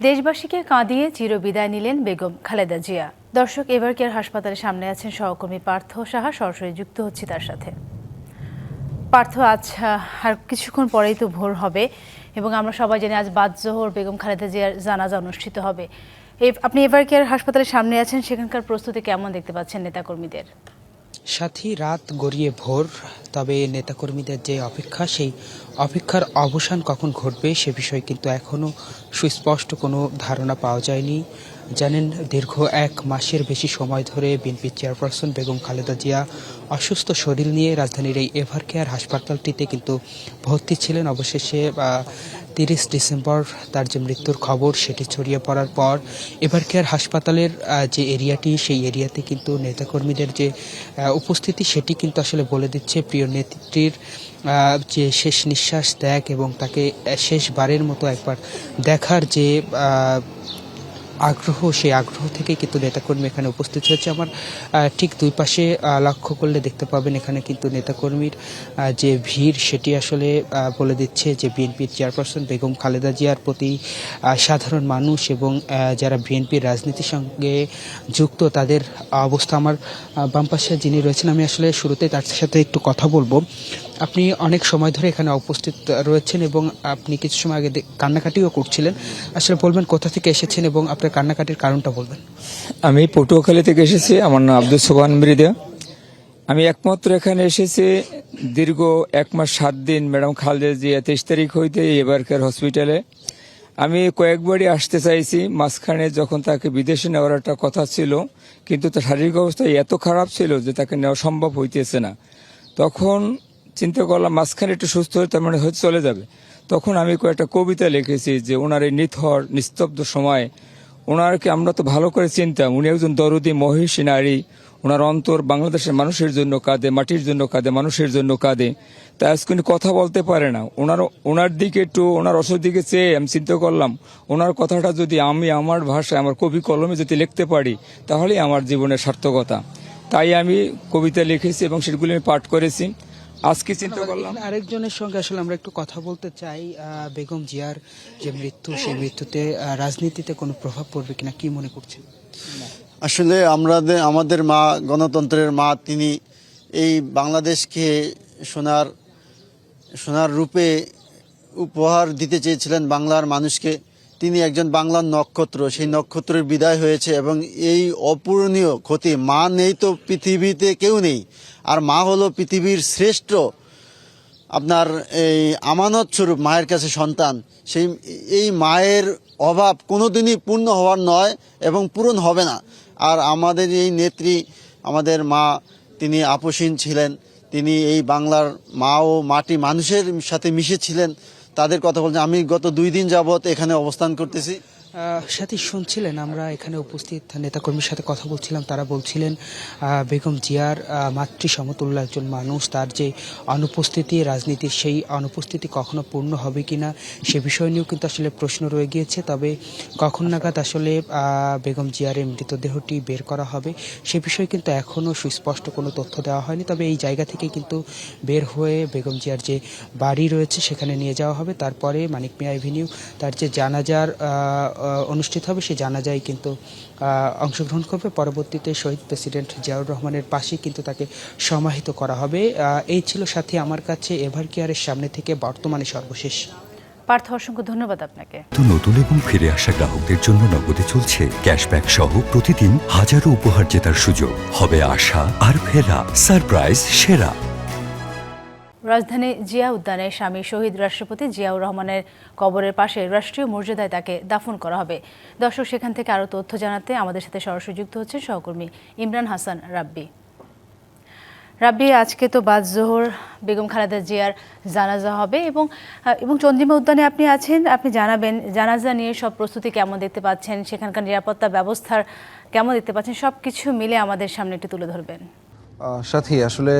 দেশবাসীকে কাঁদিয়ে চিরবিদায় নিলেন বেগম খালেদা জিয়া। দর্শক, এভারকেয়ার হাসপাতালের সামনে আছেন সহকর্মী পার্থ সাহা। সরাসরি যুক্ত হচ্ছি তার সাথে। পার্থ, আজ আর কিছুক্ষণ পরেই তো ভোর হবে এবং আমরা সবাই জানি আজ বাদ জোহর বেগম খালেদা জিয়ার জানাজা অনুষ্ঠিত হবে। আপনি এভারকেয়ার হাসপাতালের সামনে আছেন, সেখানকার প্রস্তুতি কেমন দেখতে পাচ্ছেন নেতাকর্মীদের? সাথী, রাত গড়িয়ে ভোর, তবে নেতাকর্মীদের যে অপেক্ষা, সেই অপেক্ষার অবসান কখন ঘটবে সে বিষয়ে কিন্তু এখনও সুস্পষ্ট কোনো ধারণা পাওয়া যায়নি। জানেন, দীর্ঘ 1 মাসের বেশি সময় ধরে বিএনপি চেয়ারপারসন বেগম খালেদা জিয়া অসুস্থ শরীর নিয়ে রাজধানীর এই এভারকেয়ার হাসপাতালটিতে কিন্তু ভর্তি ছিলেন। অবশেষে 30 ডিসেম্বর তার যে মৃত্যুর খবর সেটি ছড়িয়ে পড়ার পর এভারকেয়ার হাসপাতালের যে এরিয়াটি, সেই এরিয়াতে কিন্তু নেতাকর্মীদের যে উপস্থিতি সেটি কিন্তু আসলে বলে দিচ্ছে প্রিয় নেত্রীর যে শেষ নিঃশ্বাস ত্যাগ এবং তাকে শেষবারের মতো একবার দেখার যে আগ্রহ, সেই আগ্রহ থেকে কিন্তু নেতাকর্মী এখানে উপস্থিত হয়েছে। আমার ঠিক দুই পাশে লক্ষ্য করলে দেখতে পাবেন এখানে কিন্তু নেতাকর্মীর যে ভিড় সেটি আসলে বলে দিচ্ছে যে বিএনপির চেয়ারপারসন বেগম খালেদা জিয়ার প্রতি সাধারণ মানুষ এবং যারা বিএনপির রাজনীতির সঙ্গে যুক্ত তাদের অবস্থা। আমার বাম পাশে যিনি রয়েছেন, আমি আসলে শুরুতে তার সাথে একটু কথা বলবো। আপনি অনেক সময় ধরে এখানে উপস্থিত রয়েছেন এবং আপনি কিছু সময় আগে কান্নাকাটিও করছিলেন। আসলে বলবেন কোথা থেকে এসেছেন এবং আপনার কান্নাকাটির কারণটা বলবেন। আমি পটুয়াখালী থেকে এসেছি। আমার নাম আব্দুল সোবহান মৃদা। আমি একমাত্র এখানে এসেছি দীর্ঘ 1 মাস 7 দিন ম্যাডাম খালেদা জিয়া 23 তারিখ হইতে এবারকার হসপিটালে। আমি কয়েকবারই আসতে চাইছি, মাঝখানে যখন তাকে বিদেশে নেওয়ার একটা কথা ছিল, কিন্তু তার শারীরিক অবস্থা এত খারাপ ছিল যে তাকে নেওয়া সম্ভব হইতেছে না। তখন চিন্তা করলাম মাঝখানে একটু সুস্থ হয়ে তার মানে হয়তো চলে যাবে। তখন আমি কয়েকটা কবিতা লিখেছি যে ওনার এই নিথর নিস্তব্ধ সময় ওনারকে আমরা তো ভালো করে চিনতাম, উনি একজন দরদি মহিষী নারী। ওনার অন্তর বাংলাদেশের মানুষের জন্য কাঁদে, মাটির জন্য কাঁদে, মানুষের জন্য কাঁদে। তাই আজকে উনি কথা বলতে পারে না। ওনার দিকে একটু, ওনার অসুর দিকে চেয়ে আমি চিন্তা করলাম ওনার কথাটা যদি আমি আমার ভাষায়, আমার কবি কলমে যদি লিখতে পারি তাহলেই আমার জীবনের সার্থকতা। তাই আমি কবিতা লিখেছি এবং সেগুলি আমি পাঠ করেছি। আজকে চিন্তা করলাম আরেকজনের সঙ্গে আসলে আমরা একটু কথা বলতে চাই। বেগম জিয়ার যে মৃত্যু, সেই মৃত্যুতে রাজনীতিতে কোনো প্রভাব পড়বে কিনা, কি মনে করছেন? আসলে আমাদের মা, গণতন্ত্রের মা, তিনি এই বাংলাদেশকে সোনার রূপে উপহার দিতে চেয়েছিলেন বাংলার মানুষকে। তিনি একজন বাংলার নক্ষত্র, সেই নক্ষত্রের বিদায় হয়েছে এবং এই অপূরণীয় ক্ষতি। মা নেই তো পৃথিবীতে কেউ নেই, আর মা হলো পৃথিবীর শ্রেষ্ঠ আপনার এই আমানত স্বরূপ মায়ের কাছে সন্তান। এই মায়ের অভাব কোনোদিনই পূর্ণ হওয়ার নয় এবং পূরণ হবে না। আর আমাদের এই নেত্রী, আমাদের মা, তিনি আপসীন ছিলেন। তিনি এই বাংলার মা ও মাটি মানুষের সাথে মিশেছিলেন। তাদের কথা বলছেন। আমি গত 2 দিন যাবৎ এখানে অবস্থান করতেছি। সাথী, শুনছিলেন আমরা এখানে উপস্থিত নেতাকর্মীর সাথে কথা বলছিলাম। তারা বলছিলেন বেগম জিয়ার মাতৃ সমতুল্য একজন মানুষ, তার যে অনুপস্থিতি রাজনীতির, সেই অনুপস্থিতি কখনো পূর্ণ হবে কিনা সে বিষয় নিয়েও কিন্তু আসলে প্রশ্ন রয়ে গিয়েছে। তবে কখন নাগাদ আসলে বেগম জিয়ার এই মৃতদেহটি বের করা হবে সে বিষয়ে কিন্তু এখনও সুস্পষ্ট কোনো তথ্য দেওয়া হয়নি। তবে এই জায়গা থেকে কিন্তু বের হয়ে বেগম জিয়ার যে বাড়ি রয়েছে সেখানে নিয়ে যাওয়া হবে। তারপরে মানিক মিয়া এভিনিউ তার যে জানাজার অনুষ্ঠিত হবে, সেই জানাজায় কিন্তু অংশগ্রহণ করবে। পরবর্তীতে শহীদ প্রেসিডেন্ট জিয়াউর রহমানের পাশে কিন্তু তাকে সমাহিত করা হবে। এই ছিল সাথী আমার কাছে এভারকেয়ারের সামনে থেকে বর্তমানে সর্বশেষ। পার্থ, অসংখ্য ধন্যবাদ আপনাকে। তো নতুন এবং ফিরে আসা গ্রাহকদের জন্য নগদে চলছে ক্যাশব্যাক সহ প্রতিদিন হাজারো উপহার জেতার সুযোগ। হবে আশা আর ফেরা, সারপ্রাইজ সেরা। রাজধানী জিয়া উদ্যানে স্বামী শহীদ রাষ্ট্রপতি জিয়াউর রহমানের কবরের পাশে রাষ্ট্রীয় মর্যাদায় তাকে দাফন করা হবে। দর্শক, সেখান থেকে আরও তথ্য জানাতে আমাদের সাথে সরাসরি যুক্ত হচ্ছে সহকর্মী ইমরান হাসান রাব্বি। রাব্বি, আজকে তো বাদ জোহর বেগম খালেদা জিয়ার জানাজা হবে এবং চন্দ্রিমা উদ্যানে আপনি আছেন। আপনি জানাবেন জানাজা নিয়ে সব প্রস্তুতি কেমন দেখতে পাচ্ছেন, সেখানকার নিরাপত্তা ব্যবস্থার কেমন দেখতে পাচ্ছেন, সব কিছু মিলে আমাদের সামনে একটু তুলে ধরবেন। সাথী, আসলে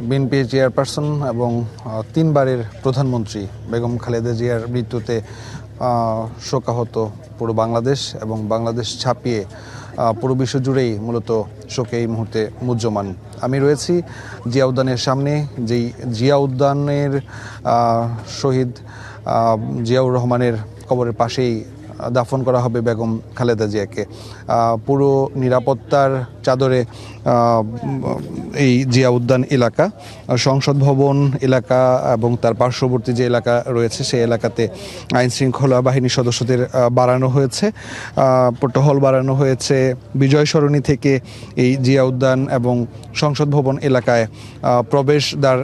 বিএনপি চেয়ারপারসন এবং 3 বারের প্রধানমন্ত্রী বেগম খালেদা জিয়ার মৃত্যুতে শোকাহত পুরো বাংলাদেশ এবং বাংলাদেশ ছাপিয়ে পুরো বিশ্ব জুড়েই মূলত শোকে এই মুহূর্তে মুহ্যমান। আমি রয়েছি জিয়া উদ্যানের সামনে, যেই জিয়া উদ্যানের শহীদ জিয়াউর রহমানের কবরের পাশেই দাফন করা হবে বেগম খালেদা জিয়াকে। পুরো নিরাপত্তার চাদরে এই জিয়া উদ্যান এলাকা, সংসদ ভবন এলাকা এবং তার পার্শ্ববর্তী যে এলাকা রয়েছে সেই এলাকাতে আইন শৃঙ্খলা বাহিনীর সদস্যদের বাড়ানো হয়েছে, টহল বাড়ানো হয়েছে। বিজয় সরণি থেকে এই জিয়া উদ্যান এবং সংসদ ভবন এলাকায় প্রবেশদ্বার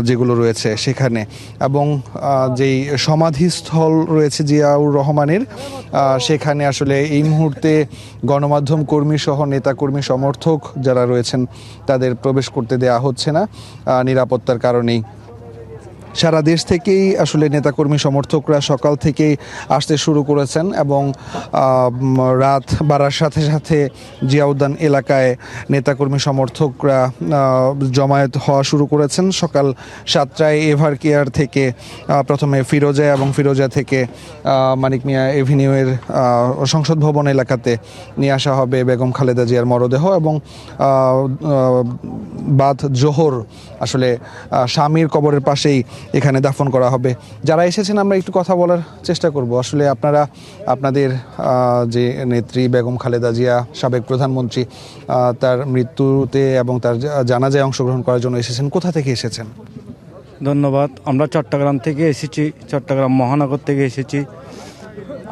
যেগুলো রয়েছে সেখানে, এবং যেই সমাধিস্থল রয়েছে জিয়াউর রহমানের, সেখানে আসলে এই মুহূর্তে গণমাধ্যম কর্মী সহ নেতাকর্মী সমর্থক যারা রয়েছেন তাদের প্রবেশ করতে দেয়া হচ্ছে না নিরাপত্তার কারণেই। সারা দেশ থেকেই আসলে নেতাকর্মী সমর্থকরা সকাল থেকেই আসতে শুরু করেছেন এবং রাত বাড়ার সাথে সাথে জিয়া উদ্যান এলাকায় নেতাকর্মী সমর্থকরা জমায়েত হওয়া শুরু করেছেন। সকাল 7টায় এভার কেয়ার থেকে প্রথমে ফিরোজা এবং ফিরোজা থেকে মানিক মিয়া এভিনিউয়ের সংসদ ভবন এলাকাতে নিয়ে আসা হবে বেগম খালেদা জিয়ার মরদেহ, এবং বাদ জোহর আসলে স্বামীর কবরের পাশেই এখানে দাফন করা হবে। যারা এসেছেন আমরা একটু কথা বলার চেষ্টা করব। আসলে আপনারা আপনাদের যে নেত্রী বেগম খালেদা জিয়া, সাবেক প্রধানমন্ত্রী, তার মৃত্যুতে এবং তার জানাজায় অংশগ্রহণ করার জন্য এসেছেন, কোথা থেকে এসেছেন? ধন্যবাদ। আমরা চট্টগ্রাম থেকে এসেছি, চট্টগ্রাম মহানগর থেকে এসেছি।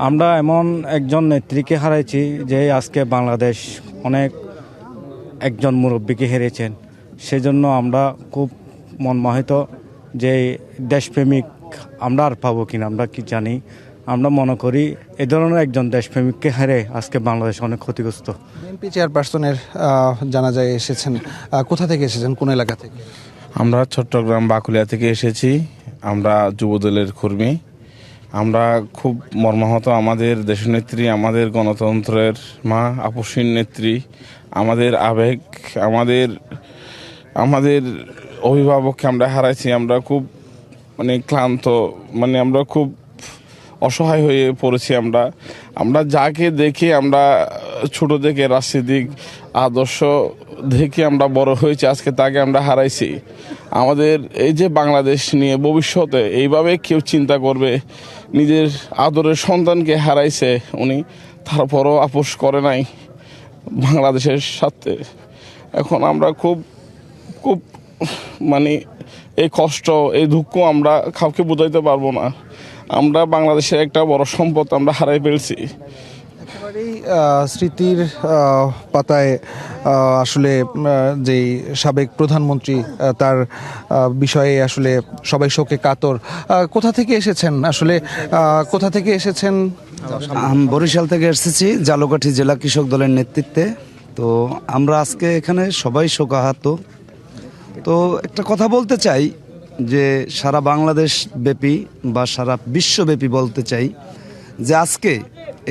আমরা এমন একজন নেত্রীকে হারাইছি যে আজকে বাংলাদেশ অনেক একজন মুরব্বীকে হেরেছেন। সেজন্য আমরা খুব মনমোহিত যে দেশপ্রেমিক আমরা আর পাবো কিনা আমরা কি জানি। আমরা মনে করি এ ধরনের একজন দেশপ্রেমিককে হারে আজকে বাংলাদেশ অনেক ক্ষতিগ্রস্ত। বিএনপি চেয়ারপারসনের জানাজায় এসেছেন, কোথা থেকে এসেছেন, কোন এলাকা থেকে? আমরা চট্টগ্রাম বাকুলিয়া থেকে এসেছি। আমরা যুবদলের কর্মী। আমরা খুব মর্মাহত। আমাদের দেশনেত্রী, আমাদের গণতন্ত্রের মা, আপসীন নেত্রী, আমাদের আবেগ, আমাদের অভিভাবককে আমরা হারাইছি। আমরা খুব ক্লান্ত, আমরা খুব অসহায় হয়ে পড়েছি। আমরা যাকে দেখে আমরা ছোট থেকে রাজনীতিক আদর্শ দেখে আমরা বড় হয়েছি, আজকে তাকে আমরা হারাইছি। আমাদের এই যে বাংলাদেশ নিয়ে ভবিষ্যতে এইভাবে কেউ চিন্তা করবে, নিজের আদরের সন্তানকে হারাইছে উনি, তারপরও আপোষ করে নাই বাংলাদেশের সাথে। এখন আমরা খুব খুব এই কষ্ট, এই দুঃখ আমরা কাউকে বোঝাইতে পারবো না। আমরা বাংলাদেশের একটা বড় সম্পদ আমরা হারাই ফেলছি। একেবারেই স্মৃতির পাতায় আসলে যেই সাবেক প্রধানমন্ত্রী, তার বিষয়ে আসলে সবাই শোকে কাতর। কোথা থেকে এসেছেন আসলে, কোথা থেকে এসেছেন? আমি বরিশাল থেকে এসেছি, জালকাঠি জেলা কৃষক দলের নেতৃত্বে। তো আমরা আজকে এখানে সবাই শোকাহত। তো একটা কথা বলতে চাই যে সারা বাংলাদেশ ব্যাপী বা সারা বিশ্বব্যাপী বলতে চাই যে আজকে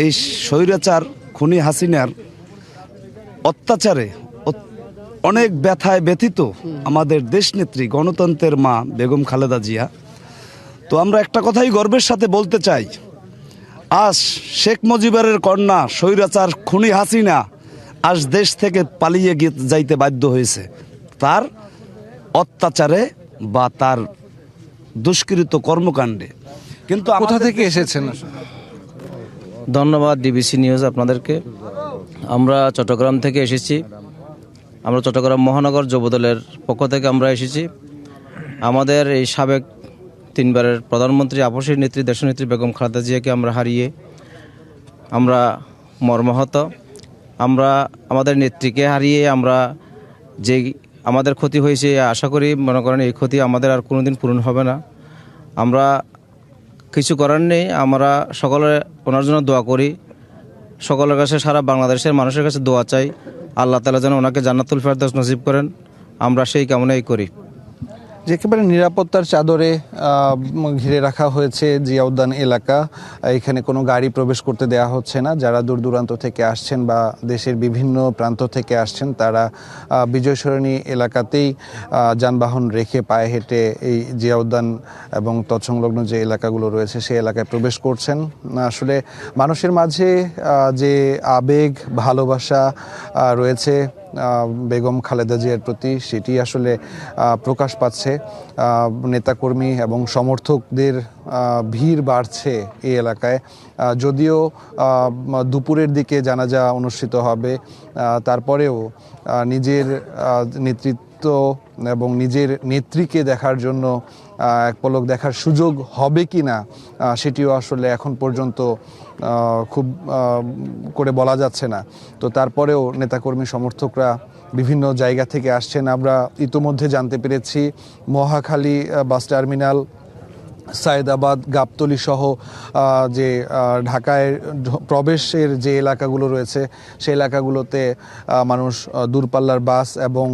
এই স্বৈরাচার খুনি হাসিনার অত্যাচারে অনেক ব্যথায় ব্যথিত আমাদের দেশনেত্রী, গণতন্ত্রের মা বেগম খালেদা জিয়া। তো আমরা একটা কথাই গর্বের সাথে বলতে চাই, আজ শেখ মুজিবের কন্যা স্বৈরাচার খুনি হাসিনা আজ দেশ থেকে পালিয়ে যাইতে বাধ্য হয়েছে তার অত্যাচারে বা তার দুষ্কৃত কর্মকাণ্ডে। কিন্তু কোথা থেকে এসেছেন? ধন্যবাদ ডিবিসি নিউজ আপনাদেরকে। আমরা চট্টগ্রাম থেকে এসেছি। আমরা চট্টগ্রাম মহানগর যুবদলের পক্ষ থেকে আমরা এসেছি। আমাদের এই সাবেক 3বারের প্রধানমন্ত্রী, আপসীর নেত্রী, দেশনেত্রী বেগম খালেদা জিয়াকে আমরা হারিয়ে আমরা মর্মাহত। আমরা আমাদের নেত্রীকে হারিয়ে আমরা যে আমাদের ক্ষতি হয়েছে, আশা করি মনে করেন এই ক্ষতি আমাদের আর কোনোদিন পূরণ হবে না। আমরা কিছু করার নেই, আমরা সকলে ওনার জন্য দোয়া করি। সকলের কাছে, সারা বাংলাদেশের মানুষের কাছে দোয়া চাই, আল্লাহ তাআলা যেন ওনাকে জান্নাতুল ফেরদৌস নসিব করেন। আমরা সেই কামনাই করি। যে একেবারে নিরাপত্তার চাদরে ঘিরে রাখা হয়েছে জিয়া উদ্যান এলাকা। এখানে কোনো গাড়ি প্রবেশ করতে দেওয়া হচ্ছে না। যারা দূর দূরান্ত থেকে আসছেন বা দেশের বিভিন্ন প্রান্ত থেকে আসছেন তারা বিজয় সরণি এলাকাতেই যানবাহন রেখে পায়ে হেঁটে এই জিয়া উদ্যান এবং তৎসংলগ্ন যে এলাকাগুলো রয়েছে সেই এলাকায় প্রবেশ করছেন। আসলে মানুষের মাঝে যে আবেগ, ভালোবাসা রয়েছে বেগম খালেদা জিয়ার প্রতি সেটি আসলে প্রকাশ পাচ্ছে। নেতাকর্মী এবং সমর্থকদের ভিড় বাড়ছে এই এলাকায়। যদিও দুপুরের দিকে জানাজা অনুষ্ঠিত হবে, তারপরেও নিজের নেতৃত্ব এবং নিজের নেত্রীকে দেখার জন্য এক পলক দেখার সুযোগ হবে কি না সেটিও আসলে এখন পর্যন্ত খুব করে বলা যাচ্ছে না। তো তারপরেও নেতাকর্মী সমর্থকরা বিভিন্ন জায়গা থেকে আসছেন। আমরা ইতোমধ্যে জানতে পেরেছি মহাখালী বাস টার্মিনাল, সায়েদাবাদ, গাবতলী সহ যে ঢাকায় প্রবেশের যে এলাকাগুলো রয়েছে সেই এলাকাগুলোতে মানুষ দূরপাল্লার বাস এবং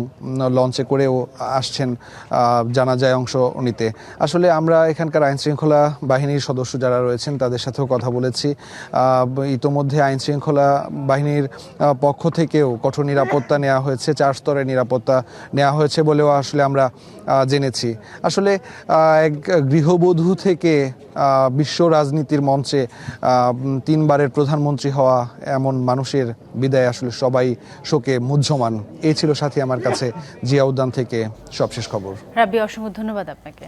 লঞ্চে করেও আসছেন জানাজায় অংশ নিতে। আসলে আমরা এখানকার আইনশৃঙ্খলা বাহিনীর সদস্য যারা রয়েছেন তাদের সাথেও কথা বলেছি। ইতোমধ্যে আইনশৃঙ্খলা বাহিনীর পক্ষ থেকেও কঠোর নিরাপত্তা নেওয়া হয়েছে, 4 স্তরের নিরাপত্তা নেওয়া হয়েছে বলেও আসলে আমরা জেনেছি। আসলে এক গৃহবধূ থেকে বিশ্ব রাজনীতির মঞ্চে 3 বারের প্রধানমন্ত্রী হওয়া এমন মানুষের বিদায় আসলে সবাই শোকে মুহ্যমান। এই ছিল সাথী আমার কাছে জিয়া উদ্যান থেকে সবশেষ খবর। রাব্বি, অসংখ্য ধন্যবাদ আপনাকে।